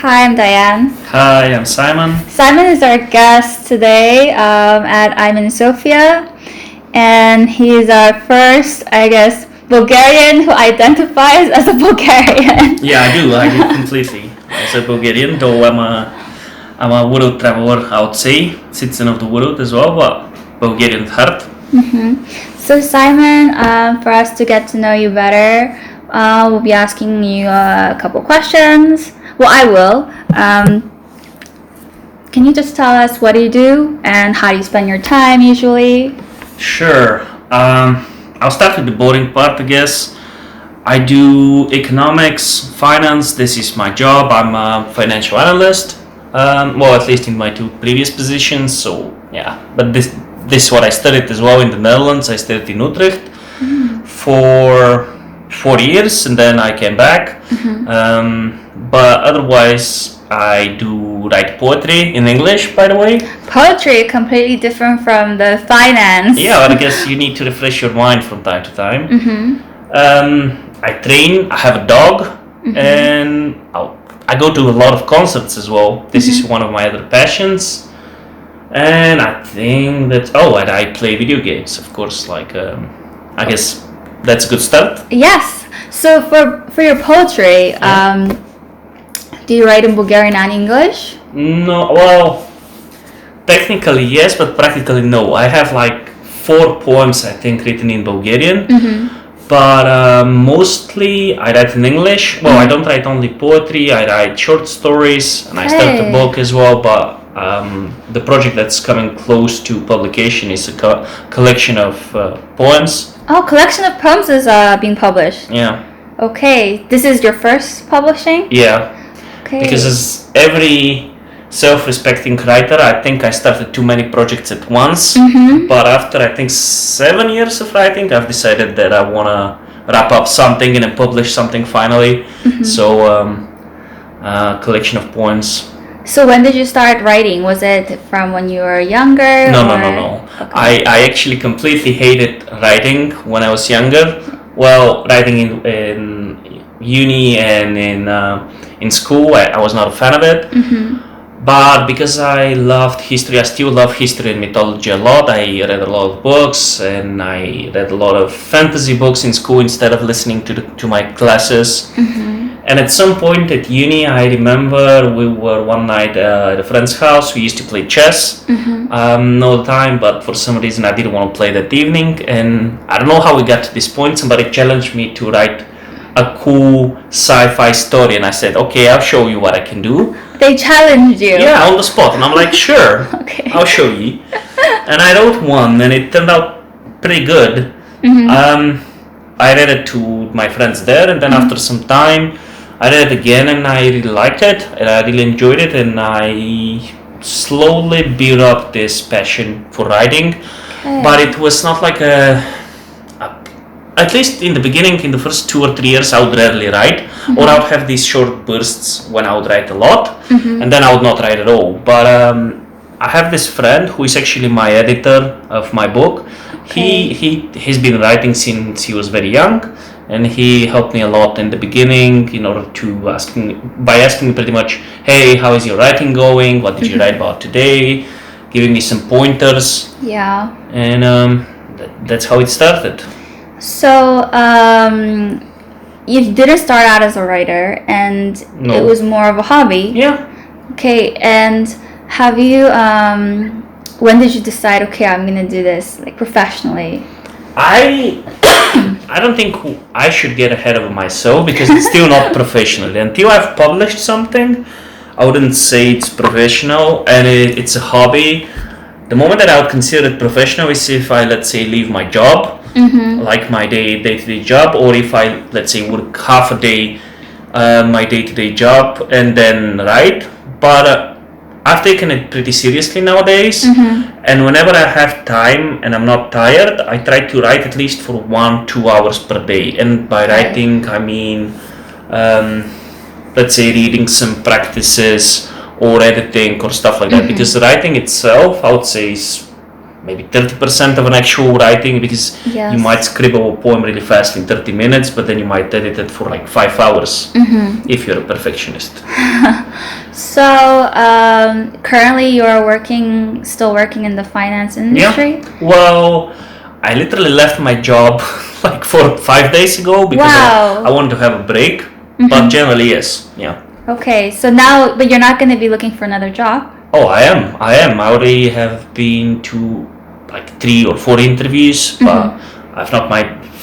Hi, I'm Diane. Hi, I'm Simon. Simon is our guest today at I'm in Sofia, and he is our first, I guess, Bulgarian who identifies as a Bulgarian. Yeah, I do completely. As a Bulgarian, though I'm a world traveler, I would say, citizen of the world as well, but Bulgarian at heart. So, Simon, for us to get to know you better, we'll be asking you a couple questions. Well, I will. Can you just tell us what do you do and how do you spend your time usually? Sure. I'll start with the boring part, I guess. I do economics, finance. This is my job. I'm a financial analyst. Well, at least in my two previous positions. So yeah, but this is what I studied as well in the Netherlands. I studied in Utrecht for 4 years, and then I came back. But otherwise, I do write poetry in English, by the way. Poetry, completely different from the finance. Yeah, but I guess you need to refresh your mind from time to time. I train. I have a dog, and I go to a lot of concerts as well. This is one of my other passions. And I think that and I play video games, of course. I guess that's a good start. Yes. So for your poetry, do you write in Bulgarian and English? No, well, technically yes, but practically no. I have like 4 poems, I think, written in Bulgarian. But mostly I write in English. Well, I don't write only poetry, I write short stories, and I start a book as well. But the project that's coming close to publication is a collection of poems. Oh, collection of poems is being published. Yeah. Okay, this is your first publishing? Yeah. Okay. Because as every self-respecting writer, I think I started too many projects at once. But after I think 7 years of writing, I've decided that I want to wrap up something and then publish something finally. So a collection of poems. So when did you start writing? Was it from when you were younger? No. Okay. I actually completely hated writing when I was younger. Well, writing in uni and in school, I was not a fan of it. But because I loved history, I still love history and mythology a lot. I read a lot of books, and I read a lot of fantasy books in school instead of listening to my classes. And at some point at uni, I remember we were one night at a friend's house. We used to play chess all the time, but for some reason I didn't want to play that evening. And I don't know how we got to this point. Somebody challenged me to write a cool sci-fi story, and I said, okay, I'll show you what I can do. They challenged you? Yeah, on the spot. And I'm like, sure, Okay. I'll show you. And I wrote one, and it turned out pretty good. I read it to my friends there, and then after some time, I read it again, and I really liked it, and I really enjoyed it, and I slowly built up this passion for writing. But it was not like at least in the beginning, in the first 2 or 3 years, I would rarely write, or I would have these short bursts when I would write a lot, and then I would not write at all. But I have this friend who is actually my editor of my book. He's been writing since he was very young, and he helped me a lot in the beginning in order to asking me pretty much, hey, how is your writing going? What did you write about today? Giving me some pointers. Yeah. And that's how it started. So, you didn't start out as a writer, and No. it was more of a hobby. Yeah. Okay, and have you, when did you decide, okay, I'm gonna do this, like, professionally? I don't think I should get ahead of myself because it's still not professional. Until I've published something, I wouldn't say it's professional, and it's a hobby. The moment that I would consider it professional is if I, let's say, leave my job, like my day-to-day job, or if I, let's say, work half a day, my day-to-day job, and then write. But I've taken it pretty seriously nowadays, and whenever I have time and I'm not tired, I try to write at least for 1-2 hours per day. And by writing, I mean, let's say, reading some practices or editing or stuff like that. Because writing itself, I would say, is maybe 30% of an actual writing, because Yes. you might scribble a poem really fast in 30 minutes, but then you might edit it for like 5 hours if you're a perfectionist. So, currently you're still working in the finance industry? Yeah. Well, I literally left my job like 4 or 5 days ago because Wow. I wanted to have a break. But generally, yes. Yeah. Okay, so now, but you're not going to be looking for another job? Oh, I am. I already have been to like 3 or 4 interviews, but I've not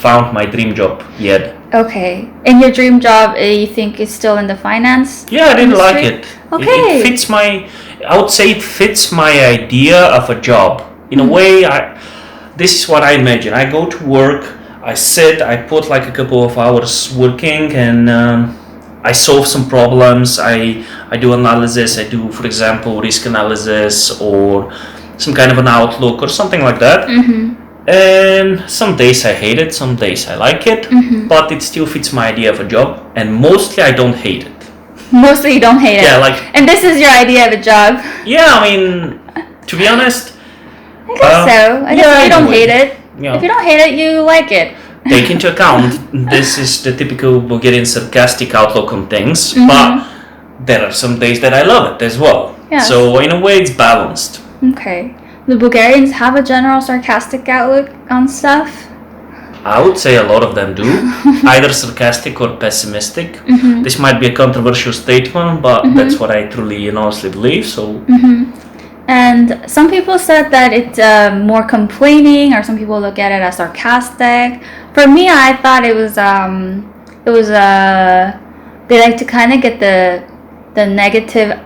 found my dream job yet. Okay. And your dream job, you think, is still in the finance? Yeah, I didn't industry? like it. Okay. It fits I would say it fits my idea of a job. In a way, this is what I imagine. I go to work, I sit, I put like a couple of hours working, and I solve some problems. I do analysis. I do, for example, risk analysis or some kind of an outlook or something like that. And some days I hate it, some days I like it, but it still fits my idea of a job, and mostly I don't hate it. Mostly you don't hate it. Yeah, like, and this is your idea of a job. yeah, I mean, to be honest, I guess so. I guess you don't hate it. Yeah. If you don't hate it, you like it. Take into account this is the typical Bulgarian sarcastic outlook on things, but there are some days that I love it as well. Yes. So in a way, it's balanced. Okay. The Bulgarians have a general sarcastic outlook on stuff? I would say a lot of them do, either sarcastic or pessimistic. This might be a controversial statement, but that's what I truly and honestly believe. So. And some people said that it's more complaining, or some people look at it as sarcastic. For me, I thought it was they like to kind of get the negative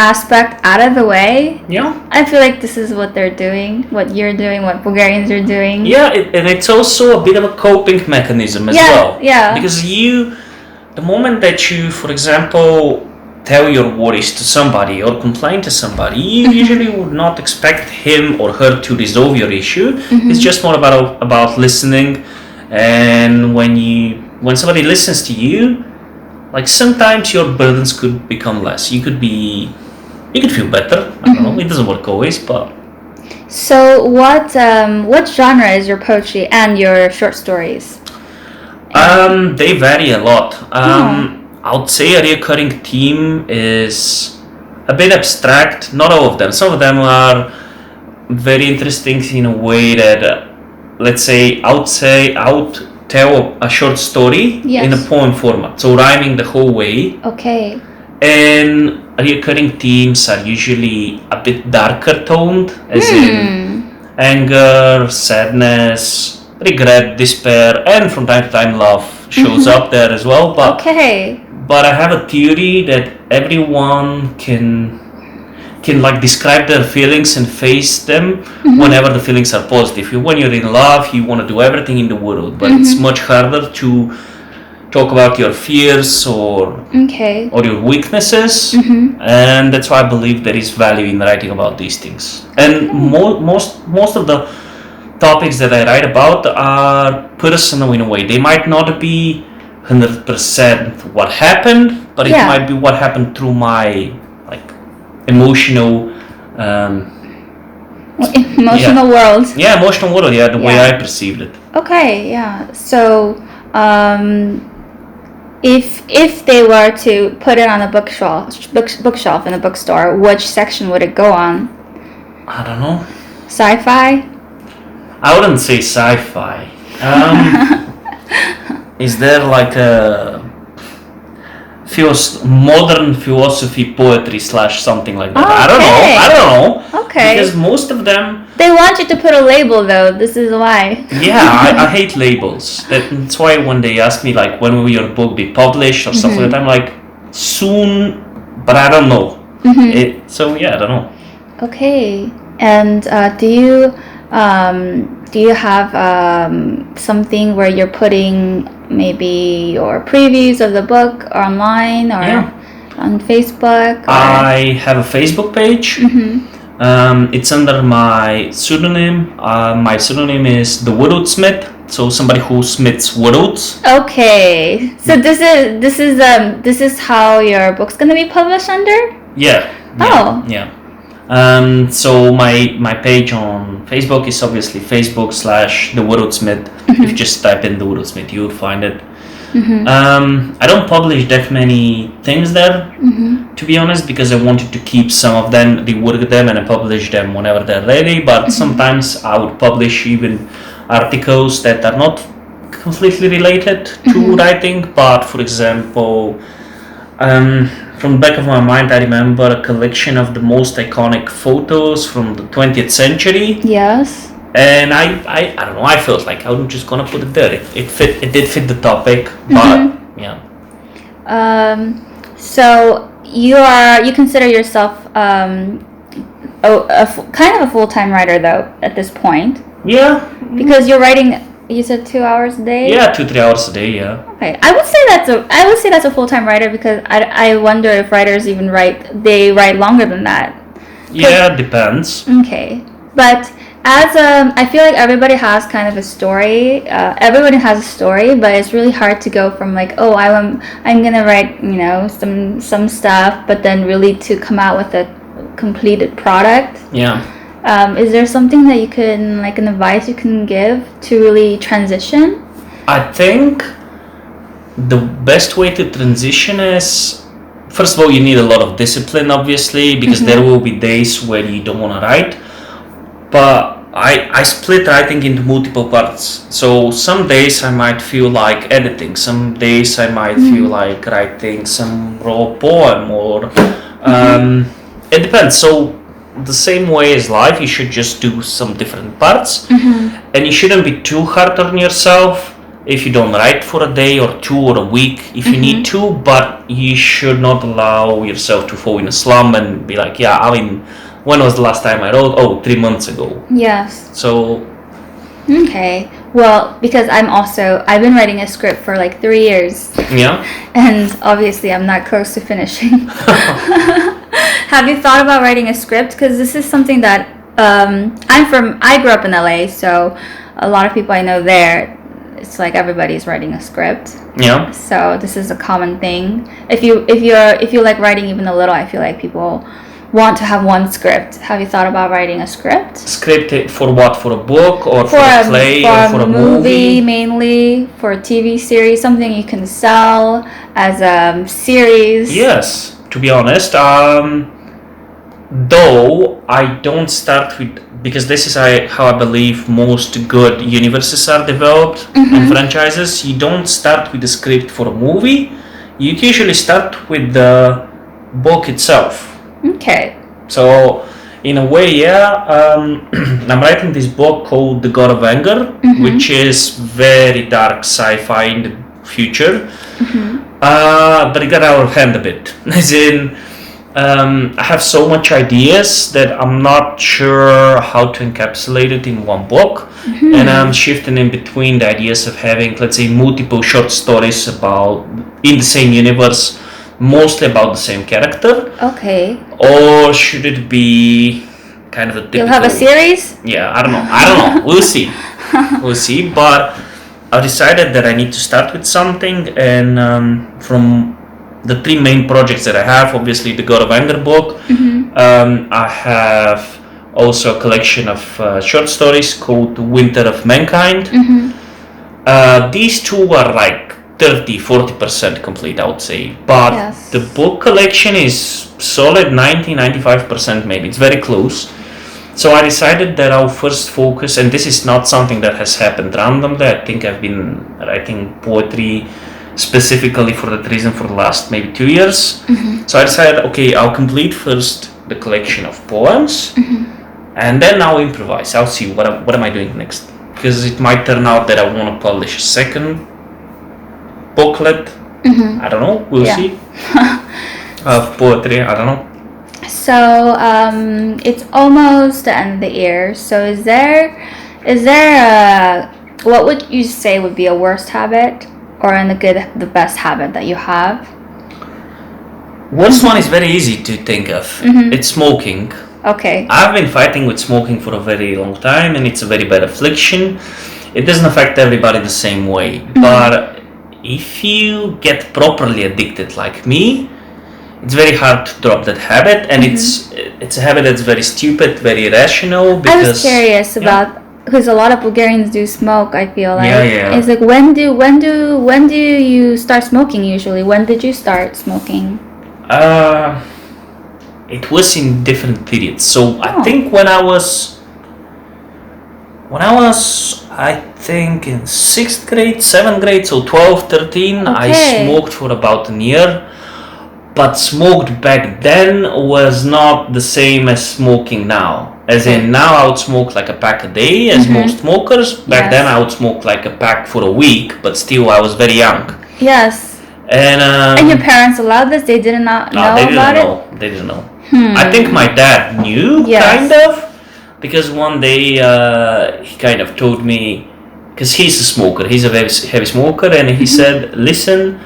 aspect out of the way. Yeah. I feel like this is what they're doing, what you're doing, what Bulgarians are doing. Yeah, and it's also a bit of a coping mechanism as well. Yeah. Because the moment that you, for example, tell your worries to somebody or complain to somebody, you usually would not expect him or her to resolve your issue. It's just more about listening, and when somebody listens to you, like sometimes your burdens could become less. You could feel better. I don't know. It doesn't work always, but. So what genre is your poetry and your short stories? They vary a lot. I would say a recurring theme is a bit abstract. Not all of them. Some of them are very interesting in a way that, let's say, I would tell a short story in a poem format, so rhyming the whole way. Okay. And recurring themes are usually a bit darker toned, as in anger, sadness, regret, despair, and from time to time love shows up there as well. But I have a theory that everyone can describe their feelings and face them whenever the feelings are positive. When you're in love, you want to do everything in the world, but it's much harder to talk about your fears or your weaknesses, and that's why I believe there is value in writing about these things. And most of the topics that I write about are personal in a way. They might not be 100% what happened, but it might be what happened through my emotional world. Yeah, emotional world. Yeah, the way I perceived it. Okay, yeah. So, if they were to put it on a bookshelf in a bookstore, which section would it go on? I don't know. Sci-fi? I wouldn't say sci-fi. Is there like a modern philosophy, poetry / something like that? I don't know. Okay. Because most of them. They want you to put a label, though. This is why. Yeah, I hate labels. That's why when they ask me when will your book be published or stuff like that, I'm like, soon, but I don't know. So yeah, I don't know. Okay. And do you have something where you're putting maybe your previews of the book online or on Facebook? Or? I have a Facebook page. It's under my pseudonym. My pseudonym is the Worldsmith, so somebody who smiths worlds. Okay, so this is how your book's gonna be published under? Yeah. Oh. Yeah. So my page on Facebook is obviously Facebook/The Worldsmith. If you just type in The Worldsmith, you'll find it. I don't publish that many things there, to be honest, because I wanted to keep some of them, rework them, and I publish them whenever they're ready. But sometimes I would publish even articles that are not completely related to writing. But for example, from the back of my mind, I remember a collection of the most iconic photos from the 20th century. Yes. And I don't know, I felt like I'm just gonna put it there. It did fit the topic, but yeah. So you consider yourself kind of a full-time writer though at this point. Yeah. Because you're writing, you said 2 hours a day? Yeah, 2-3 hours a day, yeah. Okay. I would say that's a full-time writer, because I wonder if writers even write longer than that. Yeah, depends. Okay. But as I feel like everybody has kind of a story. Everybody has a story, but it's really hard to go from like, oh, I'm gonna write, some stuff, but then really to come out with a completed product. Yeah. Is there something that you can, like, an advice you can give to really transition? I think the best way to transition is, first of all, you need a lot of discipline, obviously, because there will be days where you don't want to write. But I split writing into multiple parts. So some days I might feel like editing. Some days I might feel like writing some raw poem, or it depends. So the same way as life, you should just do some different parts, and you shouldn't be too hard on yourself if you don't write for a day or two or a week if you need to. But you should not allow yourself to fall in a slump and be like, when was the last time I wrote? Oh, 3 months ago. Yes. So. Okay. Well, because I've been writing a script for like 3 years. Yeah. And obviously I'm not close to finishing. Have you thought about writing a script? Because this is something that I grew up in LA, so a lot of people I know there, it's like everybody's writing a script. Yeah. So this is a common thing. If you like writing even a little, I feel like people want to have one script. Have you thought about writing a script? Script for what? For a book, or for a play, or for a movie? Mainly for a TV series, something you can sell as a series. Yes, to be honest. Though I don't start with, because this is how I believe most good universes are developed and franchises. You don't start with the script for a movie. You usually start with the book itself. Okay. So, in a way, I'm writing this book called The God of Anger, which is very dark sci-fi in the future. But it got out of hand a bit. As in, I have so much ideas that I'm not sure how to encapsulate it in one book. And I'm shifting in between the ideas of having, let's say, multiple short stories in the same universe, mostly about the same character. Okay. Or should it be kind of a typical... You'll have a series? Yeah, I don't know. We'll see. But I've decided that I need to start with something, and from the 3 main projects that I have, obviously the God of Anger book, I have also a collection of short stories called Winter of Mankind. These 2 are like 30-40% complete, I would say, but the book collection is solid 90-95% maybe. It's very close. So I decided that I'll first focus, and this is not something that has happened randomly. I think I've been writing poetry specifically for that reason for the last maybe 2 years. So I decided, okay, I'll complete first the collection of poems, and then I'll improvise. I'll see what am I doing next, because it might turn out that I want to publish a second booklet. I don't know. We'll see. Of poetry. I don't know. So it's almost the end of the year. So is there a, what would you say would be a worst habit, or the best habit that you have? Worst one is very easy to think of. It's smoking. Okay. I've been fighting with smoking for a very long time, and it's a very bad affliction. It doesn't affect everybody the same way, but if you get properly addicted like me, it's very hard to drop that habit, and it's a habit that's very stupid, very irrational. Because I was curious about, because a lot of Bulgarians do smoke. I feel like it's like when do you start smoking usually? When did you start smoking? It was in different periods. So I think when I was I think in 6th grade, 7th grade, so 12, 13, I smoked for about a year. But smoked back then was not the same as smoking now. As in, now I would smoke like a pack a day, as most smokers. Back then I would smoke like a pack for a week, but still I was very young. Yes. And your parents allowed this? They did not know about it? They didn't know. I think my dad knew, kind of. Because one day he kind of told me, because he's a smoker, he's a very heavy smoker, and he said, listen,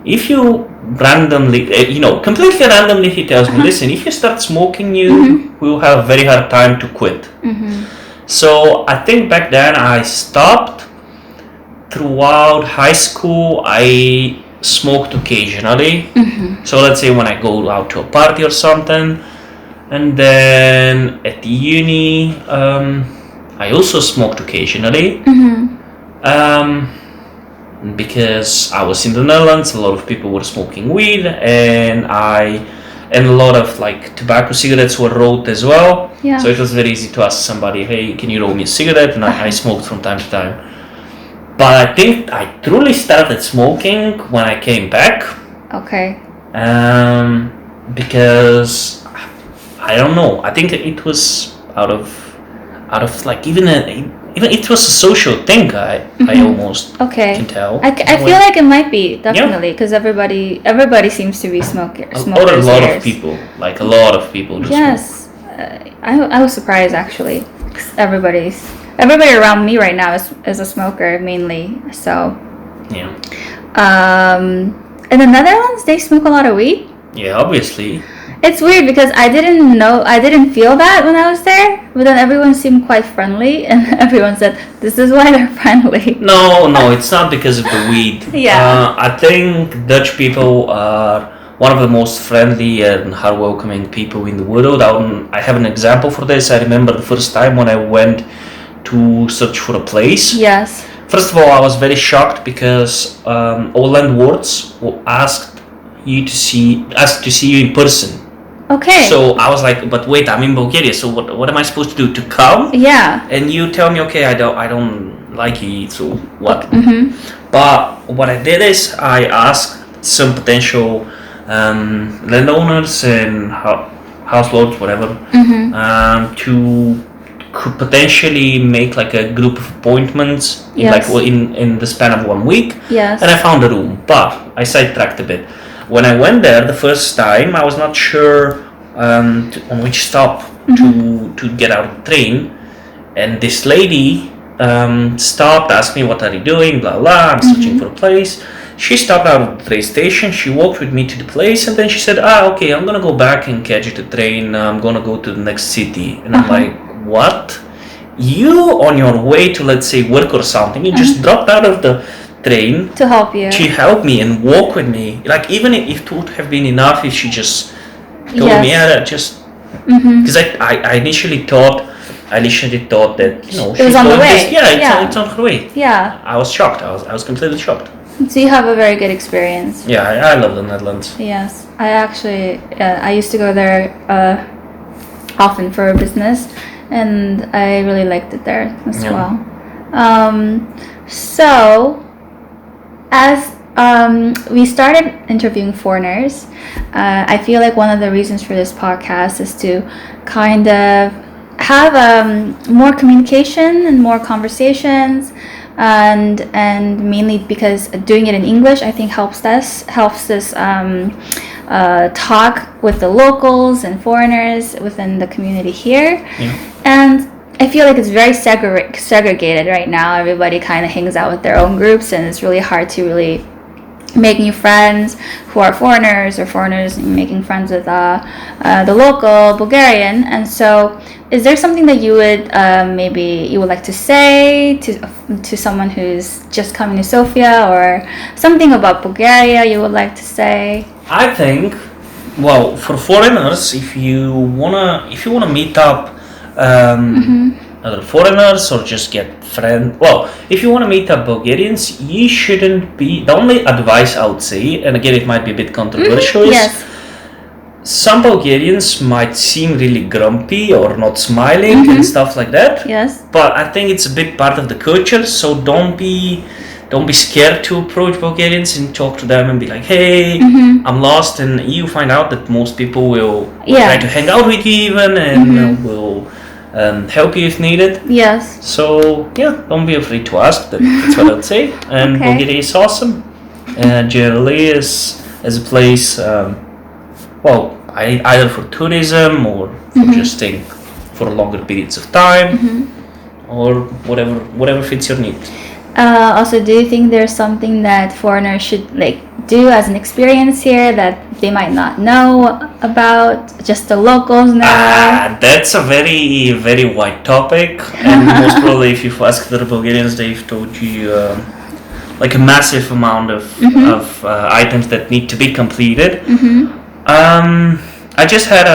if you randomly, completely randomly, he tells me, listen, if you start smoking, you will have a very hard time to quit. So I think back then I stopped. Throughout high school, I smoked occasionally. So let's say when I go out to a party or something. And then at the uni, I also smoked occasionally. Because I was in the Netherlands, a lot of people were smoking weed, and a lot of like tobacco cigarettes were rolled as well. So it was very easy to ask somebody, hey, can you roll me a cigarette? And I smoked from time to time. But I think I truly started smoking when I came back. Because I don't know. I think it was out of like even it was a social thing. I almost can tell. I feel like it might be definitely because everybody seems to be smokers. A lot of people, like a lot of people. Yes, I was surprised actually. Everybody around me right now is a smoker mainly. So in the Netherlands, they smoke a lot of weed. Yeah, obviously. It's weird because I didn't feel that when I was there, but then everyone seemed quite friendly, and everyone said, this is why they're friendly. No, it's not because of the weed. I think Dutch people are one of the most friendly and hard-welcoming people in the world. I have an example for this. I remember the first time when I went to search for a place. Yes. First of all, I was very shocked because all landlords asked to see you in person. Okay. So I was like, but wait, I'm in Bulgaria, so what am I supposed to do? To come? Yeah. And you tell me, okay, I don't like you, so what? But what I did is I asked some potential landowners and house lords, whatever, to could potentially make like a group of appointments in the span of 1 week. Yes. And I found a room, but I sidetracked a bit. When I went there the first time, I was not sure on which stop to get out of the train, and this lady stopped, asked me, what are you doing, blah blah, I'm searching for a place. She stopped out of the train station, she walked with me to the place, and then she said, okay, I'm gonna go back and catch the train, I'm gonna go to the next city. And I'm like, what? You on your way to, let's say, work or something, you just dropped out of the train to help you, to help me and walk with me. Like, even if it would have been enough if she just told me, just because I initially thought that it was on the way. It's on her way. I was shocked. I was completely shocked. So you have a very good experience. I love the Netherlands. Yes, I actually I used to go there often for business, and I really liked it there as well. So as we started interviewing foreigners, I feel like one of the reasons for this podcast is to kind of have more communication and more conversations, and mainly because doing it in English, I think helps us talk with the locals and foreigners within the community here. And I feel like it's very segregated right now. Everybody kind of hangs out with their own groups, and it's really hard to really make new friends who are foreigners, or foreigners making friends with the local Bulgarian. And so is there something that you would maybe you would like to say to someone who's just coming to Sofia, or something about Bulgaria you would like to say? I think Well, for foreigners, if you wanna meet up other foreigners or just get friends, well, if you wanna meet up Bulgarians, you shouldn't be. The only advice I would say, and again, it might be a bit controversial, is Yes. some Bulgarians might seem really grumpy or not smiling and stuff like that. Yes. But I think it's a big part of the culture, so don't be scared to approach Bulgarians and talk to them and be like, hey, I'm lost, and you find out that most people will try to hang out with you even and will help you if needed. Yes. So yeah, don't be afraid to ask. That's what I'd say. And Okay. Bulgaria is awesome. Generally, as a place, either for tourism or for just staying for longer periods of time, or whatever fits your need. Also, do you think there's something that foreigners should like do as an experience here that they might not know about? Just the locals know. That's a very, very wide topic, and most probably if you've asked the Bulgarians, they've told you like a massive amount of items that need to be completed. I just had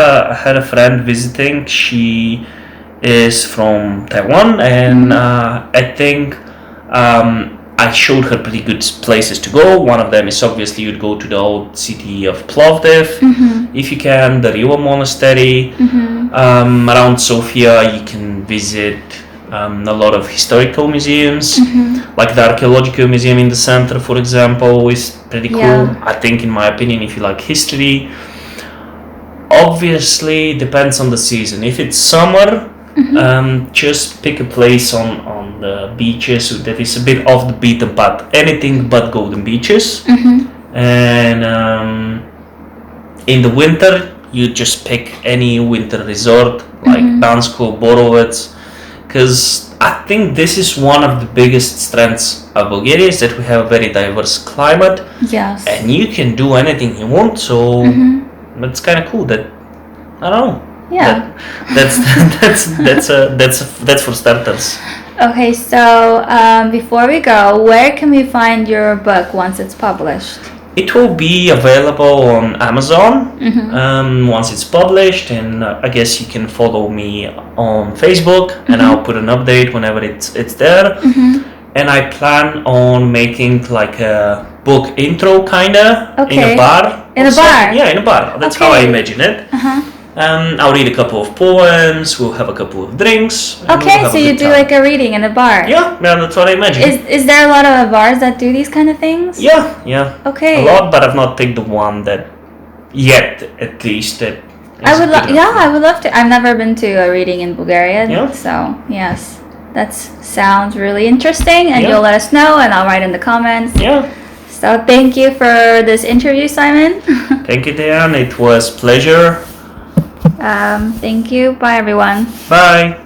a friend visiting. She is from Taiwan, and I think I showed her pretty good places to go. One of them is obviously you'd go to the old city of Plovdiv, if you can, the Riva Monastery. Around Sofia, you can visit a lot of historical museums, like the archaeological museum in the center, for example, is pretty cool. I think, in my opinion, if you like history. Obviously, depends on the season. If it's summer, just pick a place on the beaches that is a bit off the beaten path. Anything but golden beaches. And in the winter, you just pick any winter resort like Bansko, Borovets, because I think this is one of the biggest strengths of Bulgaria, is that we have a very diverse climate. Yes. And you can do anything you want. So that's kind of cool. That I don't know. Yeah. That's for starters. Okay, so before we go, where can we find your book once it's published? It will be available on Amazon once it's published, and I guess you can follow me on Facebook, and I'll put an update whenever it's there. And I plan on making like a book intro kinda in a bar. In a bar? Yeah, in a bar. That's how I imagine it. I'll read a couple of poems, we'll have a couple of drinks. Okay, so you do like a reading in a bar? Yeah, that's what I imagine. Is there a lot of bars that do these kind of things? Yeah. Okay. A lot, but I've not picked the one that yet, at least, that I would love to. I've never been to a reading in Bulgaria, so yes. That sounds really interesting, and you'll let us know, and I'll write in the comments. Yeah. So thank you for this interview, Simon. Thank you, Diane. It was pleasure. Thank you. Bye, everyone. Bye.